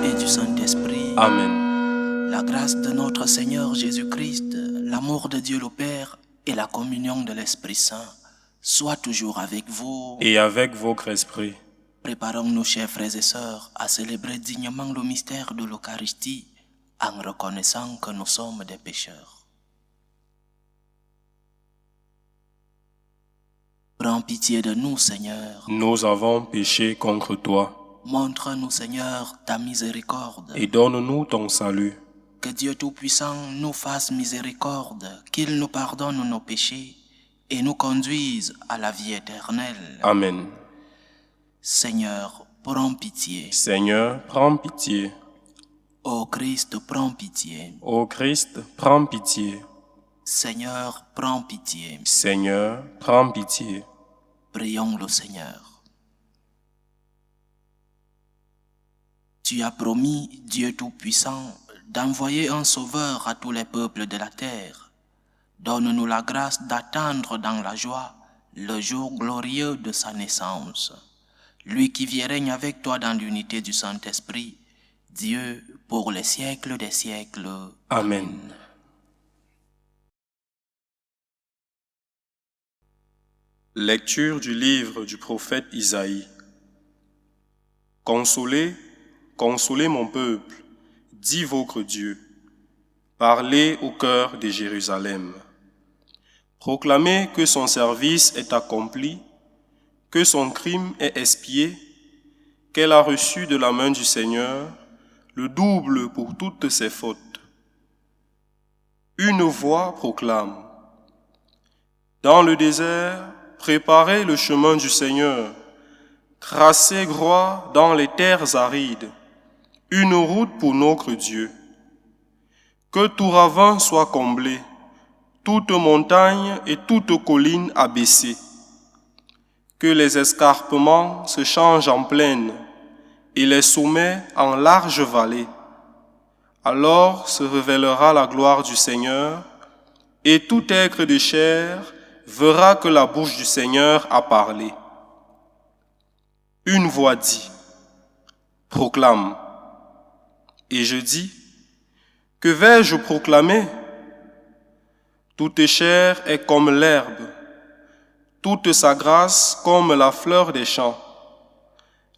et du Saint-Esprit. Amen. La grâce de notre Seigneur Jésus-Christ, l'amour de Dieu le Père et la communion de l'Esprit Saint soient toujours avec vous. Et avec votre esprit. Préparons-nous, chers frères et sœurs, à célébrer dignement le mystère de l'Eucharistie en reconnaissant que nous sommes des pécheurs. Prends pitié de nous, Seigneur. Nous avons péché contre toi. Montre-nous, Seigneur, ta miséricorde. Et donne-nous ton salut. Que Dieu Tout-Puissant nous fasse miséricorde, qu'il nous pardonne nos péchés et nous conduise à la vie éternelle. Amen. Seigneur, prends pitié. Seigneur, prends pitié. Ô Christ, prends pitié. Ô Christ, prends pitié. Seigneur, prends pitié. Seigneur, prends pitié. Prions le Seigneur. Tu as promis, Dieu Tout-Puissant, d'envoyer un sauveur à tous les peuples de la terre. Donne-nous la grâce d'attendre dans la joie le jour glorieux de sa naissance. Lui qui vit et règne avec toi dans l'unité du Saint-Esprit, Dieu pour les siècles des siècles. Amen. Lecture du livre du prophète Isaïe. Consolez, consolez mon peuple, dit votre Dieu. Parlez au cœur de Jérusalem. Proclamez que son service est accompli, que son crime est expié, qu'elle a reçu de la main du Seigneur le double pour toutes ses fautes. Une voix proclame. Dans le désert, préparez le chemin du Seigneur, tracez droit dans les terres arides, une route pour notre Dieu. Que tout ravin soit comblé, toute montagne et toute colline abaissée. Que les escarpements se changent en plaine et les sommets en larges vallées. Alors se révélera la gloire du Seigneur et tout être de chair verra que la bouche du Seigneur a parlé. Une voix dit, proclame. Et je dis, que vais-je proclamer? Toute chair est comme l'herbe, toute sa grâce comme la fleur des champs.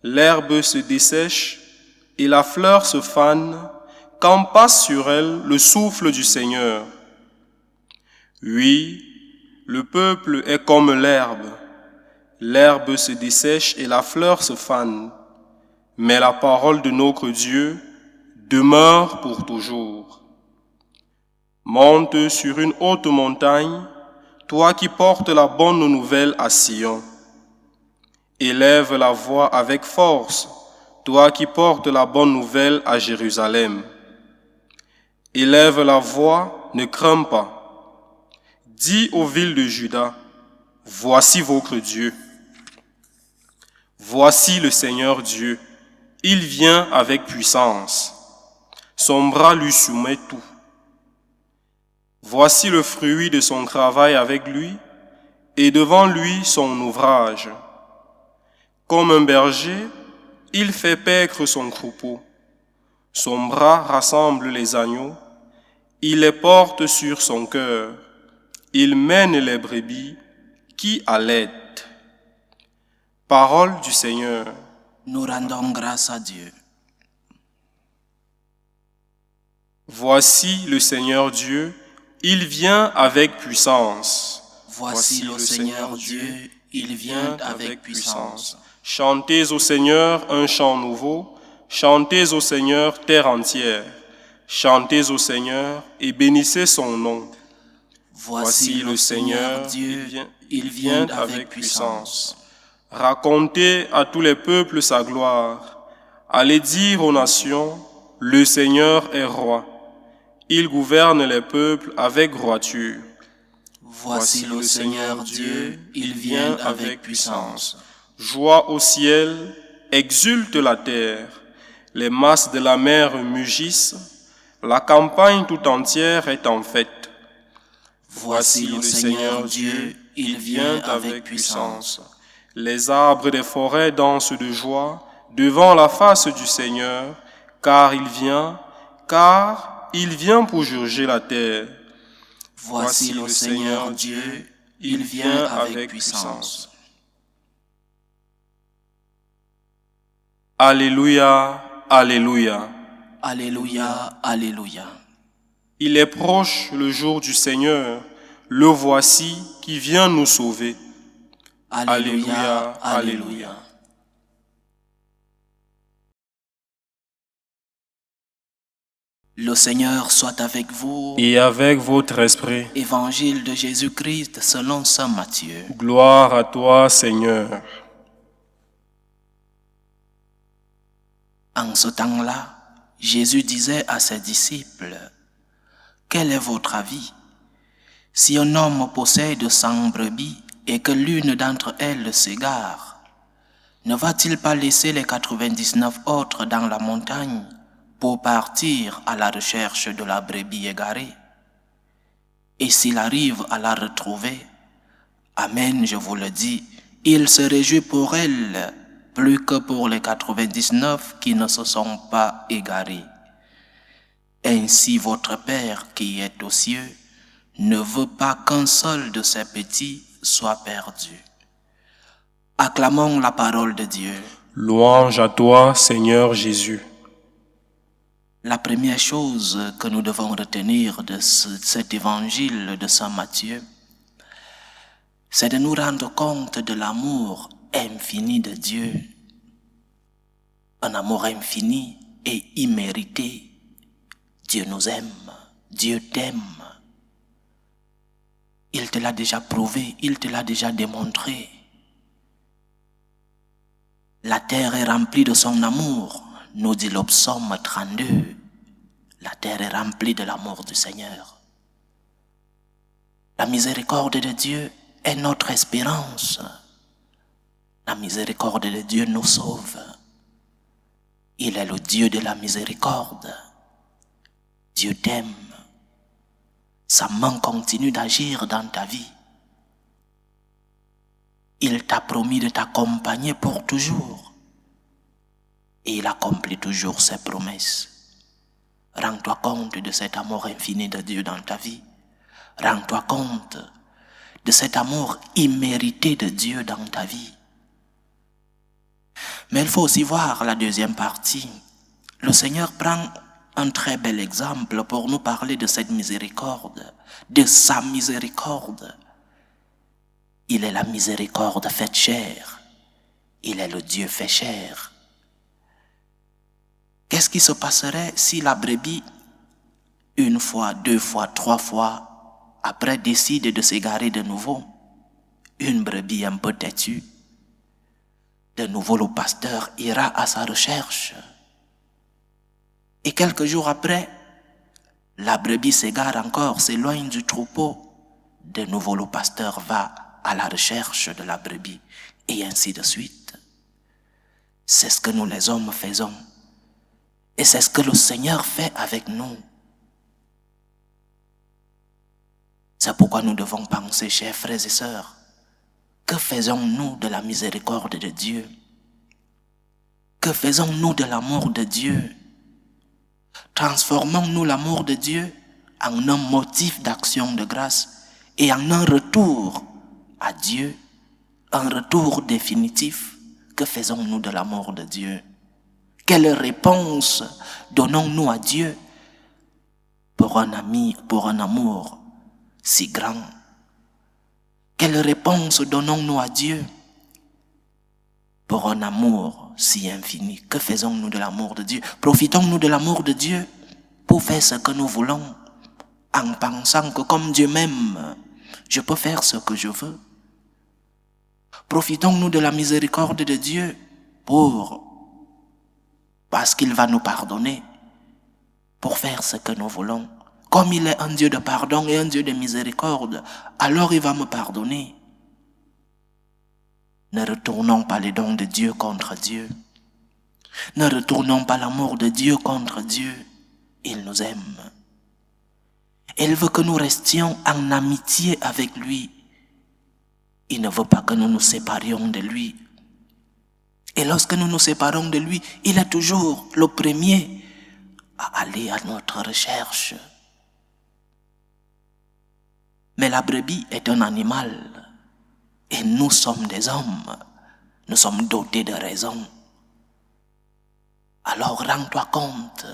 L'herbe se dessèche et la fleur se fane quand passe sur elle le souffle du Seigneur. Oui, le peuple est comme l'herbe. L'herbe se dessèche et la fleur se fane, mais la parole de notre Dieu demeure pour toujours. Monte sur une haute montagne, toi qui portes la bonne nouvelle à Sion. Élève la voix avec force, toi qui portes la bonne nouvelle à Jérusalem. Élève la voix, ne crains pas. Dis aux villes de Juda, voici votre Dieu. Voici le Seigneur Dieu, il vient avec puissance. Son bras lui soumet tout. Voici le fruit de son travail avec lui, et devant lui son ouvrage. Comme un berger, il fait paître son troupeau. Son bras rassemble les agneaux, il les porte sur son cœur. Il mène les brebis qui allaitent. Parole du Seigneur. Nous rendons grâce à Dieu. Voici le Seigneur Dieu, il vient avec puissance. Voici le Seigneur Dieu, il vient avec puissance. Chantez au Seigneur un chant nouveau, chantez au Seigneur terre entière. Chantez au Seigneur et bénissez son nom. Voici le Seigneur Dieu, il vient avec puissance. Racontez à tous les peuples sa gloire. Allez dire aux nations, le Seigneur est roi. Il gouverne les peuples avec droiture. Voici le Seigneur Dieu, il vient avec puissance. Joie au ciel, exulte la terre. Les masses de la mer mugissent. La campagne tout entière est en fête. Voici le Seigneur Dieu, il vient avec puissance. Les arbres des forêts dansent de joie devant la face du Seigneur, car il vient pour juger la terre. Voici le Seigneur Dieu, il vient avec puissance. Alléluia, Alléluia. Alléluia, Alléluia. Il est proche le jour du Seigneur, le voici qui vient nous sauver. Alléluia, Alléluia. Le Seigneur soit avec vous. Et avec votre esprit. Évangile de Jésus-Christ selon saint Matthieu. Gloire à toi, Seigneur. En ce temps-là, Jésus disait à ses disciples, « Quel est votre avis? Si un homme possède 100 brebis et que l'une d'entre elles s'égare, ne va-t-il pas laisser les 99 autres dans la montagne pour partir à la recherche de la brebis égarée? Et s'il arrive à la retrouver, amen, je vous le dis, il se réjouit pour elle plus que pour les 99 qui ne se sont pas égarés. Ainsi votre Père qui est aux cieux ne veut pas qu'un seul de ses petits soit perdu. » Acclamons la parole de Dieu. Louange à toi, Seigneur Jésus. La première chose que nous devons retenir de cet évangile de saint Matthieu, c'est de nous rendre compte de l'amour infini de Dieu. Un amour infini et immérité. Dieu nous aime, Dieu t'aime. Il te l'a déjà prouvé, il te l'a déjà démontré. La terre est remplie de son amour, nous dit le psaume 32. La terre est remplie de l'amour du Seigneur. La miséricorde de Dieu est notre espérance. La miséricorde de Dieu nous sauve. Il est le Dieu de la miséricorde. Dieu t'aime. Sa main continue d'agir dans ta vie. Il t'a promis de t'accompagner pour toujours. Et il accomplit toujours ses promesses. Rends-toi compte de cet amour infini de Dieu dans ta vie. Rends-toi compte de cet amour immérité de Dieu dans ta vie. Mais il faut aussi voir la deuxième partie. Le Seigneur prend un très bel exemple pour nous parler de cette miséricorde, de sa miséricorde. Il est la miséricorde faite chair. Il est le Dieu fait chair. Qu'est-ce qui se passerait si la brebis, une fois, deux fois, trois fois, après décide de s'égarer de nouveau? Une brebis un peu têtue. De nouveau, le pasteur ira à sa recherche. Et quelques jours après, la brebis s'égare encore, s'éloigne du troupeau. De nouveau, le pasteur va à la recherche de la brebis. Et ainsi de suite. C'est ce que nous les hommes faisons. Et c'est ce que le Seigneur fait avec nous. C'est pourquoi nous devons penser, chers frères et sœurs, que faisons-nous de la miséricorde de Dieu? Que faisons-nous de l'amour de Dieu? Transformons-nous l'amour de Dieu en un motif d'action de grâce et en un retour à Dieu, un retour définitif. Que faisons-nous de l'amour de Dieu? Quelle réponse donnons-nous à Dieu pour un amour si grand? Quelle réponse donnons-nous à Dieu pour un amour si infini? Que faisons-nous de l'amour de Dieu? Profitons-nous de l'amour de Dieu pour faire ce que nous voulons, en pensant que comme Dieu m'aime, je peux faire ce que je veux? Profitons-nous de la miséricorde de Dieu parce qu'il va nous pardonner, pour faire ce que nous voulons? Comme il est un Dieu de pardon et un Dieu de miséricorde, alors il va me pardonner. Ne retournons pas les dons de Dieu contre Dieu. Ne retournons pas l'amour de Dieu contre Dieu. Il nous aime. Il veut que nous restions en amitié avec lui. Il ne veut pas que nous nous séparions de lui. Et lorsque nous nous séparons de lui, il est toujours le premier à aller à notre recherche. Mais la brebis est un animal et nous sommes des hommes. Nous sommes dotés de raison. Alors rends-toi compte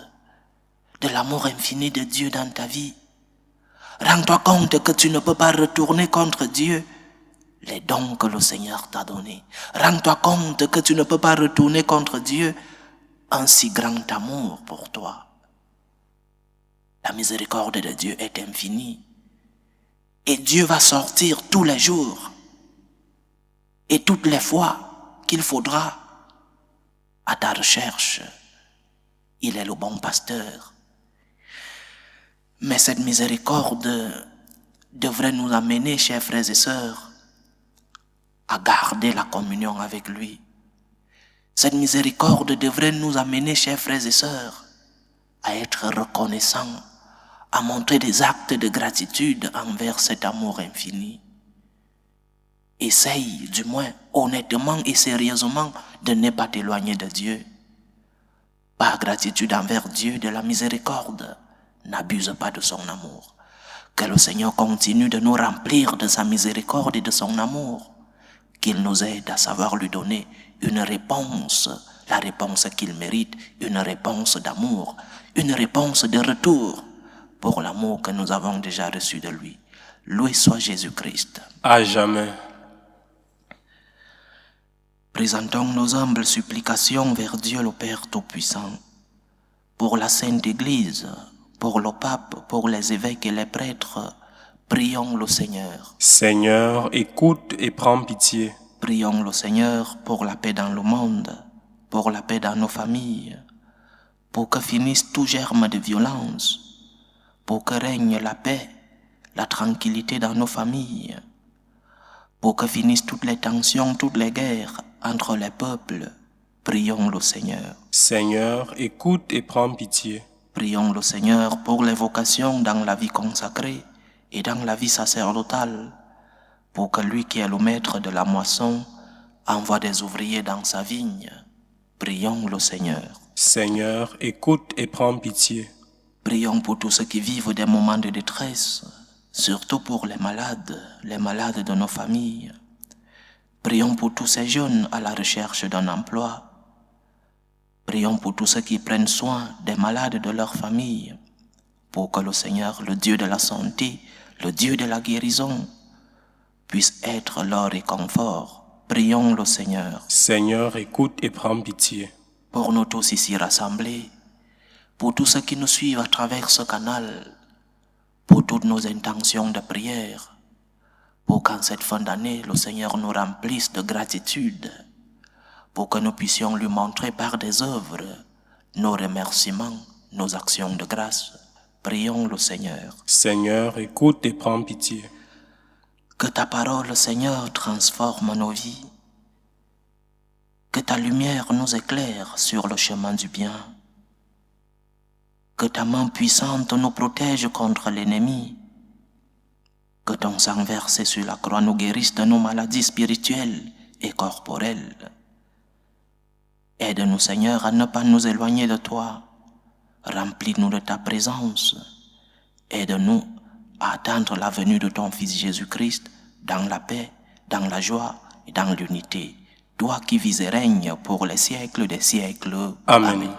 de l'amour infini de Dieu dans ta vie. Rends-toi compte que tu ne peux pas retourner contre Dieu les dons que le Seigneur t'a donnés. Rends-toi compte que tu ne peux pas retourner contre Dieu un si grand amour pour toi. La miséricorde de Dieu est infinie. Et Dieu va sortir tous les jours et toutes les fois qu'il faudra à ta recherche. Il est le bon pasteur. Mais cette miséricorde devrait nous amener, chers frères et sœurs, à garder la communion avec lui. Cette miséricorde devrait nous amener, chers frères et sœurs, à être reconnaissants, à montrer des actes de gratitude envers cet amour infini. Essaye, du moins, honnêtement et sérieusement, de ne pas t'éloigner de Dieu. Par gratitude envers Dieu de la miséricorde, n'abuse pas de son amour. Que le Seigneur continue de nous remplir de sa miséricorde et de son amour. Qu'il nous aide à savoir lui donner une réponse, la réponse qu'il mérite, une réponse d'amour, une réponse de retour pour l'amour que nous avons déjà reçu de lui. Loué soit Jésus-Christ. À jamais. Présentons nos humbles supplications vers Dieu le Père Tout-Puissant, pour la Sainte Église, pour le pape, pour les évêques et les prêtres. Prions le Seigneur. Seigneur, écoute et prends pitié. Prions le Seigneur pour la paix dans le monde, pour la paix dans nos familles, pour que finisse tout germe de violence, pour que règne la paix, la tranquillité dans nos familles, pour que finissent toutes les tensions, toutes les guerres entre les peuples. Prions le Seigneur. Seigneur, écoute et prends pitié. Prions le Seigneur pour les vocations dans la vie consacrée et dans la vie sacerdotale, pour que lui qui est le maître de la moisson envoie des ouvriers dans sa vigne. Prions le Seigneur. Seigneur, écoute et prends pitié. Prions pour tous ceux qui vivent des moments de détresse, surtout pour les malades de nos familles. Prions pour tous ces jeunes à la recherche d'un emploi. Prions pour tous ceux qui prennent soin des malades de leur famille, pour que le Seigneur, le Dieu de la santé, le Dieu de la guérison, puisse être leur réconfort. Prions le Seigneur. Seigneur, écoute et prends pitié. Pour nous tous ici rassemblés, pour tous ceux qui nous suivent à travers ce canal, pour toutes nos intentions de prière, pour qu'en cette fin d'année, le Seigneur nous remplisse de gratitude, pour que nous puissions lui montrer par des œuvres nos remerciements, nos actions de grâce. Prions le Seigneur. Seigneur, écoute et prends pitié. Que ta parole, Seigneur, transforme nos vies. Que ta lumière nous éclaire sur le chemin du bien. Que ta main puissante nous protège contre l'ennemi. Que ton sang versé sur la croix nous guérisse de nos maladies spirituelles et corporelles. Aide-nous, Seigneur, à ne pas nous éloigner de toi. Remplis-nous de ta présence. Aide-nous à attendre la venue de ton Fils Jésus-Christ dans la paix, dans la joie et dans l'unité. Toi qui vis et règnes pour les siècles des siècles. Amen. Amen.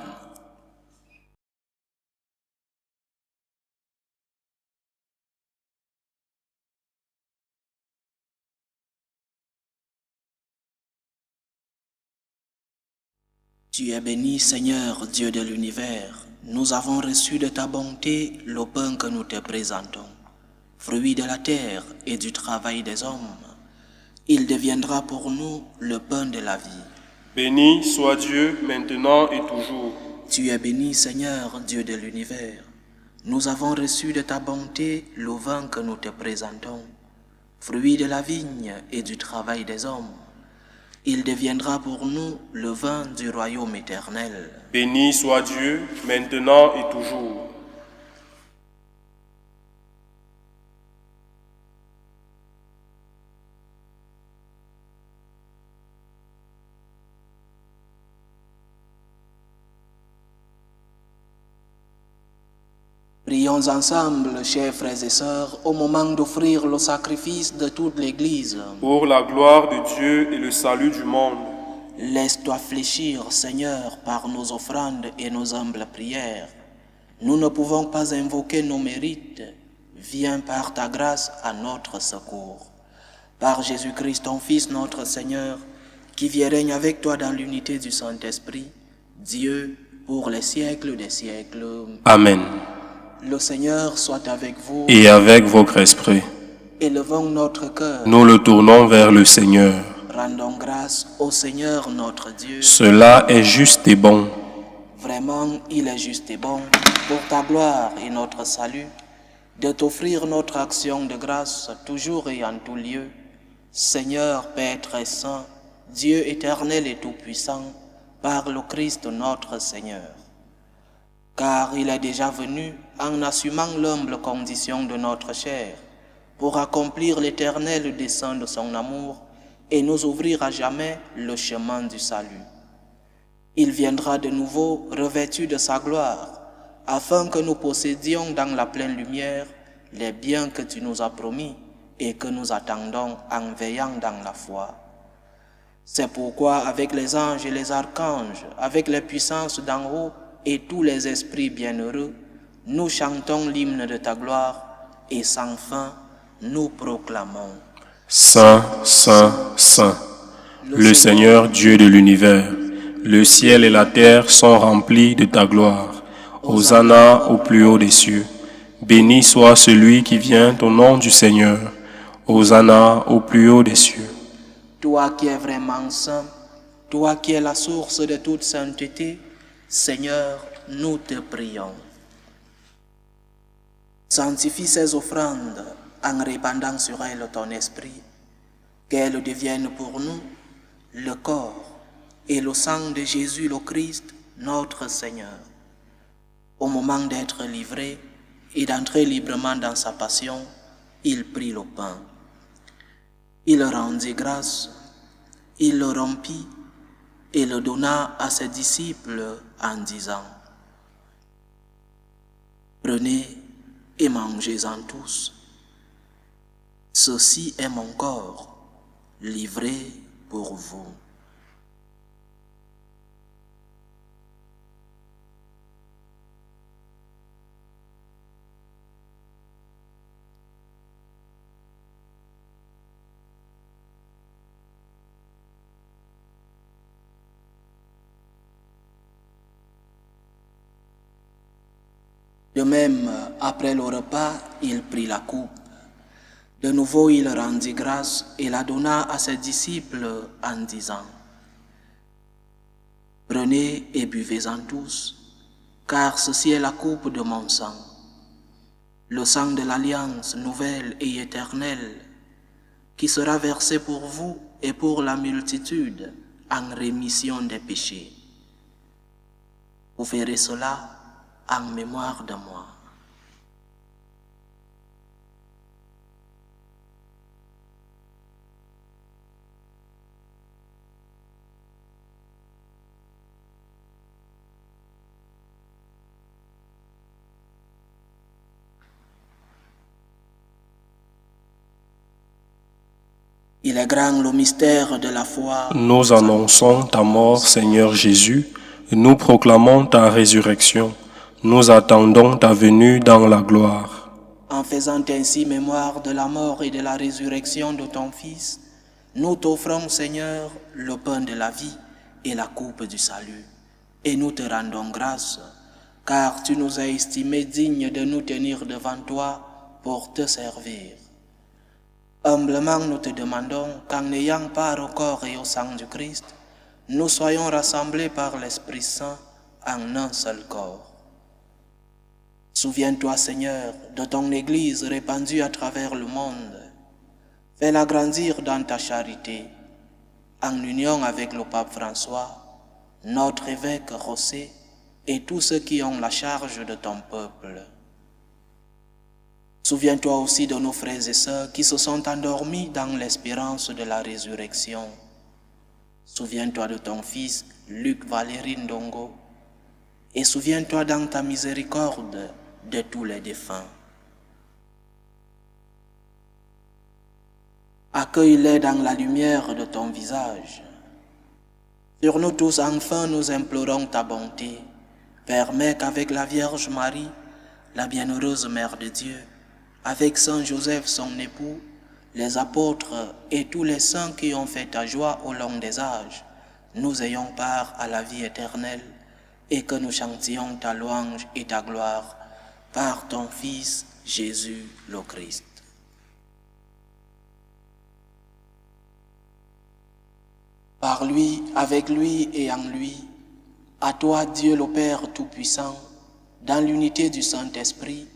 Tu es béni, Seigneur, Dieu de l'univers. Nous avons reçu de ta bonté le pain que nous te présentons, fruit de la terre et du travail des hommes. Il deviendra pour nous le pain de la vie. Béni soit Dieu maintenant et toujours. Tu es béni, Seigneur, Dieu de l'univers. Nous avons reçu de ta bonté le vin que nous te présentons, fruit de la vigne et du travail des hommes. Il deviendra pour nous le vin du royaume éternel. Béni soit Dieu maintenant et toujours. Prions ensemble, chers frères et sœurs, au moment d'offrir le sacrifice de toute l'Église. Pour la gloire de Dieu et le salut du monde. Laisse-toi fléchir, Seigneur, par nos offrandes et nos humbles prières. Nous ne pouvons pas invoquer nos mérites. Viens par ta grâce à notre secours. Par Jésus-Christ, ton Fils, notre Seigneur, qui vit et règne avec toi dans l'unité du Saint-Esprit, Dieu, pour les siècles des siècles. Amen. Le Seigneur soit avec vous. Et avec votre esprit, Élevons notre cœur. nous le tournons vers le Seigneur. Rendons grâce au Seigneur notre Dieu. Cela est juste et bon. Vraiment, il est juste et bon, pour ta gloire et notre salut, de t'offrir notre action de grâce toujours et en tout lieu. Seigneur, Père très saint, Dieu éternel et tout-puissant, par le Christ notre Seigneur. Car il est déjà venu en assumant l'humble condition de notre chair, pour accomplir l'éternel dessein de son amour et nous ouvrir à jamais le chemin du salut. Il viendra de nouveau revêtu de sa gloire, afin que nous possédions dans la pleine lumière les biens que tu nous as promis et que nous attendons en veillant dans la foi. C'est pourquoi avec les anges et les archanges, avec les puissances d'en haut et tous les esprits bienheureux, nous chantons l'hymne de ta gloire et sans fin nous proclamons. Saint, Saint, Saint, le Seigneur Dieu de l'univers, le ciel et la terre sont remplis de ta gloire. Hosanna au plus haut des cieux. Béni soit celui qui vient au nom du Seigneur. Hosanna au plus haut des cieux. Toi qui es vraiment saint, toi qui es la source de toute sainteté, Seigneur, nous te prions. Sanctifie ces offrandes en répandant sur elles ton esprit, qu'elles deviennent pour nous le corps et le sang de Jésus le Christ, notre Seigneur. Au moment d'être livré et d'entrer librement dans sa passion, il prit le pain. Il rendit grâce, il le rompit et le donna à ses disciples en disant : Prenez et mangez-en tous. Ceci est mon corps, livré pour vous. De même, après le repas, il prit la coupe. De nouveau, il rendit grâce et la donna à ses disciples en disant : Prenez et buvez-en tous, car ceci est la coupe de mon sang, le sang de l'alliance nouvelle et éternelle, qui sera versé pour vous et pour la multitude en rémission des péchés. Vous ferez cela en mémoire de moi. Il est grand le mystère de la foi. Nous annonçons ta mort, Seigneur Jésus, et nous proclamons ta résurrection. Nous attendons ta venue dans la gloire. En faisant ainsi mémoire de la mort et de la résurrection de ton Fils, nous t'offrons, Seigneur, le pain de la vie et la coupe du salut. Et nous te rendons grâce, car tu nous as estimés dignes de nous tenir devant toi pour te servir. Humblement, nous te demandons qu'en ayant part au corps et au sang du Christ, nous soyons rassemblés par l'Esprit Saint en un seul corps. Souviens-toi, Seigneur, de ton Église répandue à travers le monde. Fais-la grandir dans ta charité, en union avec le pape François, notre évêque José et tous ceux qui ont la charge de ton peuple. Souviens-toi aussi de nos frères et sœurs qui se sont endormis dans l'espérance de la résurrection. Souviens-toi de ton fils Luc Valéry Ndongo et souviens-toi dans ta miséricorde de tous les défunts. Accueille-les dans la lumière de ton visage. Sur nous tous, enfin, nous implorons ta bonté. Permets qu'avec la Vierge Marie, la bienheureuse Mère de Dieu, avec Saint Joseph, son époux, les apôtres et tous les saints qui ont fait ta joie au long des âges, nous ayons part à la vie éternelle et que nous chantions ta louange et ta gloire par ton Fils Jésus le Christ. Par lui, avec lui et en lui, à toi Dieu le Père Tout-Puissant, dans l'unité du Saint-Esprit,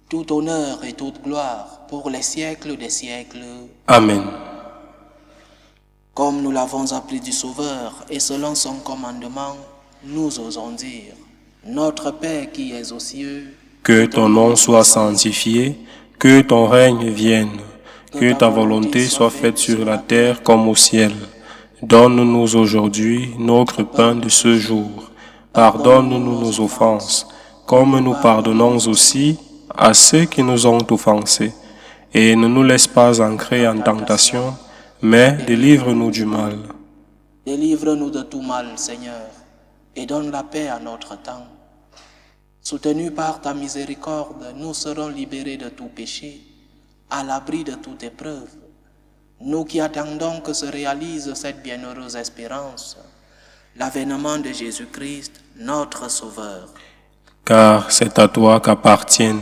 tout honneur et toute gloire pour les siècles des siècles. Amen. Comme nous l'avons appris du Sauveur et selon son commandement, nous osons dire, Notre Père qui es aux cieux, Que ton nom soit sanctifié, que ton règne vienne, que ta volonté soit faite sur la terre comme au ciel. Donne-nous aujourd'hui notre pain de ce jour. Pardonne-nous nos offenses, comme nous pardonnons aussi à ceux qui nous ont offensés. Et ne nous laisse pas entrer en tentation, mais délivre-nous du mal. Délivre-nous de tout mal, Seigneur, et donne la paix à notre temps. Soutenus par ta miséricorde, nous serons libérés de tout péché, à l'abri de toute épreuve. Nous qui attendons que se réalise cette bienheureuse espérance, l'avènement de Jésus-Christ, notre Sauveur. Car c'est à toi qu'appartiennent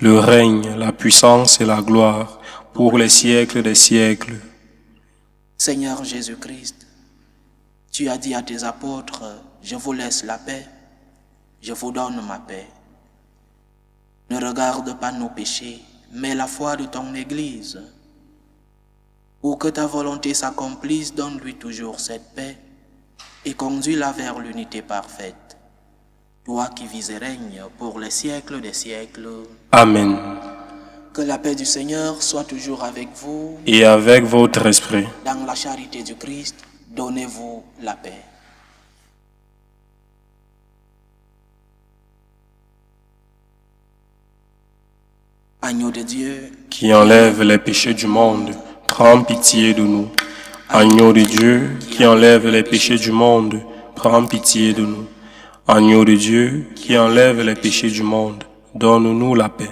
le règne, la puissance et la gloire pour les siècles des siècles. Seigneur Jésus-Christ, tu as dit à tes apôtres, je vous laisse la paix, je vous donne ma paix. Ne regarde pas nos péchés, mais la foi de ton Église. Pour que ta volonté s'accomplisse, donne-lui toujours cette paix et conduis-la vers l'unité parfaite. Toi qui vis et règnes pour les siècles des siècles. Amen. Que la paix du Seigneur soit toujours avec vous. Et avec votre esprit. Dans la charité du Christ, donnez-vous la paix. Agneau de Dieu, qui enlève les péchés du monde, prends pitié de nous. Agneau de Dieu, qui enlève les péchés du monde, prends pitié de nous. Agneau de Dieu, qui enlève les péchés du monde, donne-nous la paix.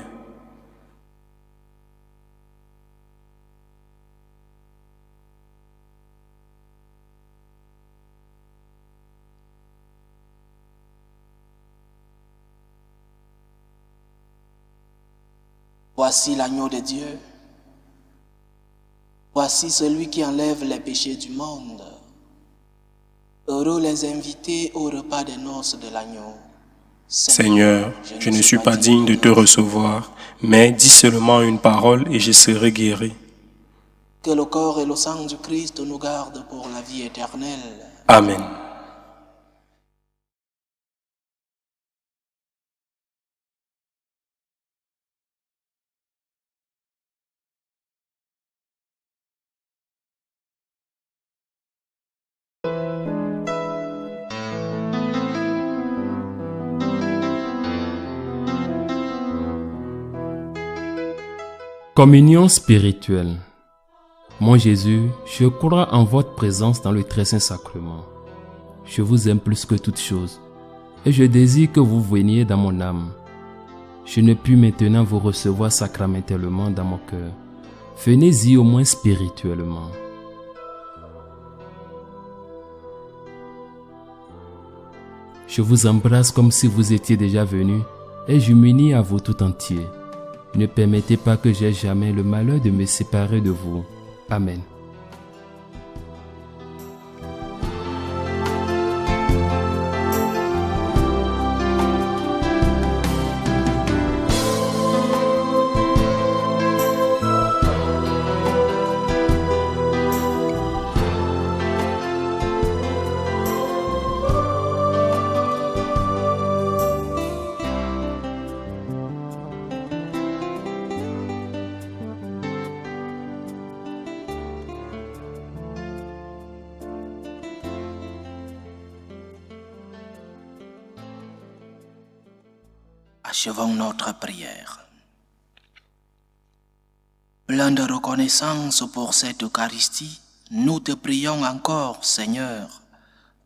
voici l'agneau de Dieu. Voici celui qui enlève les péchés du monde. Heureux les invités au repas des noces de l'agneau. Seigneur, je ne suis pas digne de te recevoir, mais dis seulement une parole et je serai guéri. Que le corps et le sang du Christ nous gardent pour la vie éternelle. Amen. Communion spirituelle. Mon Jésus, je crois en votre présence dans le très saint sacrement. Je vous aime plus que toute chose et je désire que vous veniez dans mon âme. Je ne puis maintenant vous recevoir sacramentellement dans mon cœur. Venez-y au moins spirituellement. Je vous embrasse comme si vous étiez déjà venu et je m'unis à vous tout entier. Ne permettez pas que j'aie jamais le malheur de me séparer de vous. Amen. Achevons notre prière. Plein de reconnaissance pour cette Eucharistie, nous te prions encore, Seigneur.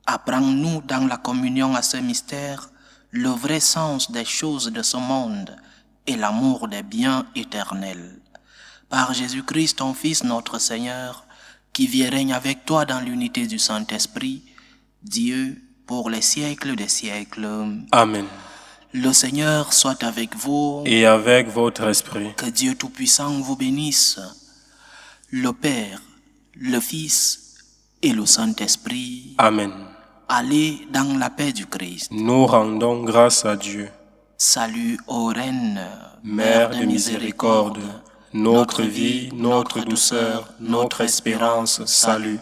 Apprends-nous dans la communion à ce mystère le vrai sens des choses de ce monde et l'amour des biens éternels. Par Jésus-Christ, ton Fils, notre Seigneur, qui vit et règne avec toi dans l'unité du Saint-Esprit, Dieu, pour les siècles des siècles. Amen. Le Seigneur soit avec vous. Et avec votre esprit. Que Dieu Tout-Puissant vous bénisse, le Père, le Fils et le Saint-Esprit. Amen. Allez dans la paix du Christ. Nous rendons grâce à Dieu. Salut ô Reine, Mère de miséricorde, notre vie, notre douceur, notre espérance, salut.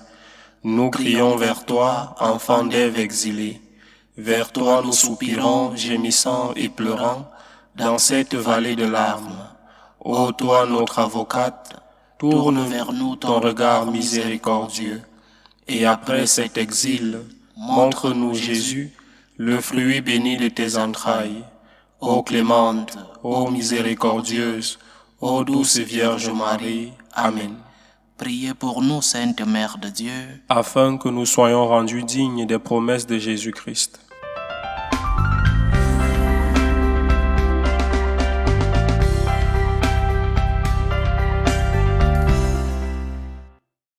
Nous crions vers toi, enfant d'Ève exilée. Vers toi nous soupirons, gémissant et pleurant, dans cette vallée de larmes. Ô toi notre avocate, tourne vers nous ton regard miséricordieux. Et après cet exil, montre-nous Jésus, le fruit béni de tes entrailles. Ô clémente, ô miséricordieuse, ô douce Vierge Marie. Amen. Priez pour nous, Sainte Mère de Dieu, Afin que nous soyons rendus dignes des promesses de Jésus-Christ.